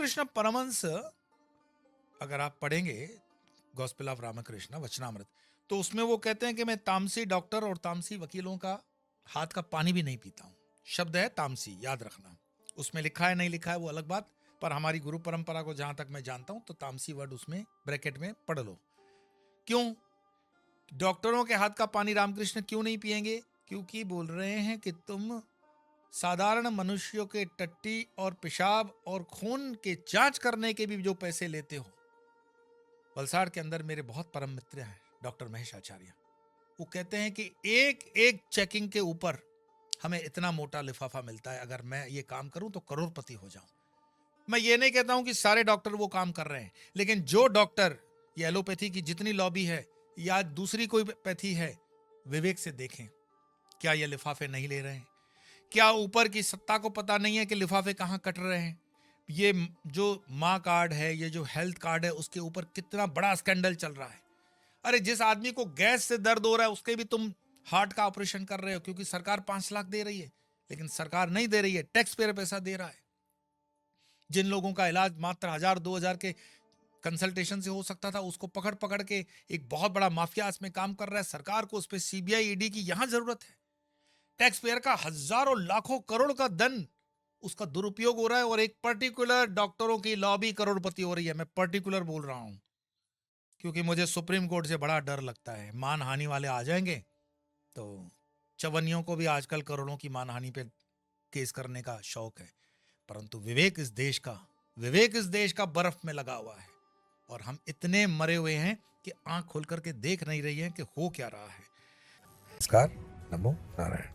रामकृष्ण परमहंस, अगर आप पढ़ेंगे गॉस्पेल ऑफ रामकृष्ण वचनामृत, तो उसमें वो कहते हैं कि मैं तामसी डॉक्टर और तामसी वकीलों का हाथ का पानी भी नहीं पीता हूं। शब्द है तामसी, याद रखना। उसमें लिखा है नहीं लिखा है वो अलग बात, पर हमारी गुरु परंपरा को जहां तक मैं जानता हूं तो तामसी वर्ड उसमें ब्रैकेट में पढ़ लो। क्यों डॉक्टरों के हाथ का पानी रामकृष्ण क्यों नहीं पिएंगे? क्योंकि बोल रहे हैं कि तुम साधारण मनुष्यों के टट्टी और पेशाब और खून के जांच करने के भी जो पैसे लेते हो। वलसाड़ के अंदर मेरे बहुत परम मित्र हैं डॉक्टर महेश आचार्य, वो कहते हैं कि एक एक चेकिंग के ऊपर हमें इतना मोटा लिफाफा मिलता है, अगर मैं ये काम करूं तो करोड़पति हो जाऊं। मैं ये नहीं कहता हूं कि सारे डॉक्टर वो काम कर रहे हैं, लेकिन जो डॉक्टर ये एलोपैथी की जितनी लॉबी है या दूसरी कोई पैथी है, विवेक से देखें क्या ये लिफाफे नहीं ले रहे हैं? क्या ऊपर की सत्ता को पता नहीं है कि लिफाफे कहां कट रहे हैं? ये जो माँ कार्ड है, ये जो हेल्थ कार्ड है, उसके ऊपर कितना बड़ा स्कैंडल चल रहा है। अरे जिस आदमी को गैस से दर्द हो रहा है उसके भी तुम हार्ट का ऑपरेशन कर रहे हो, क्योंकि सरकार 5 लाख दे रही है, लेकिन सरकार नहीं दे रही है, टैक्स पेयर पैसा दे रहा है। जिन लोगों का इलाज मात्र 1000-2000 के कंसल्टेशन से हो सकता था, उसको पकड़ पकड़ के एक बहुत बड़ा माफिया इसमें काम कर रहा है। सरकार को उस पर सीबीआई ईडी की यहां जरूरत है। टैक्स पेयर का हजारों लाखों करोड़ का धन उसका दुरुपयोग हो रहा है, और एक पर्टिकुलर डॉक्टरों की लॉबी करोड़पति हो रही है। मैं पर्टिकुलर बोल रहा हूं क्योंकि मुझे सुप्रीम कोर्ट से बड़ा डर लगता है। मानहानि वाले आ जाएंगे तो चवन्नियों को भी आजकल करोड़ों की मानहानि पे केस करने का शौक है, परंतु विवेक इस देश का बर्फ में लगा हुआ है, और हम इतने मरे हुए हैं कि आंख खोल करके देख नहीं रही है कि हो क्या रहा है। नमस्कार, नमो नारायण।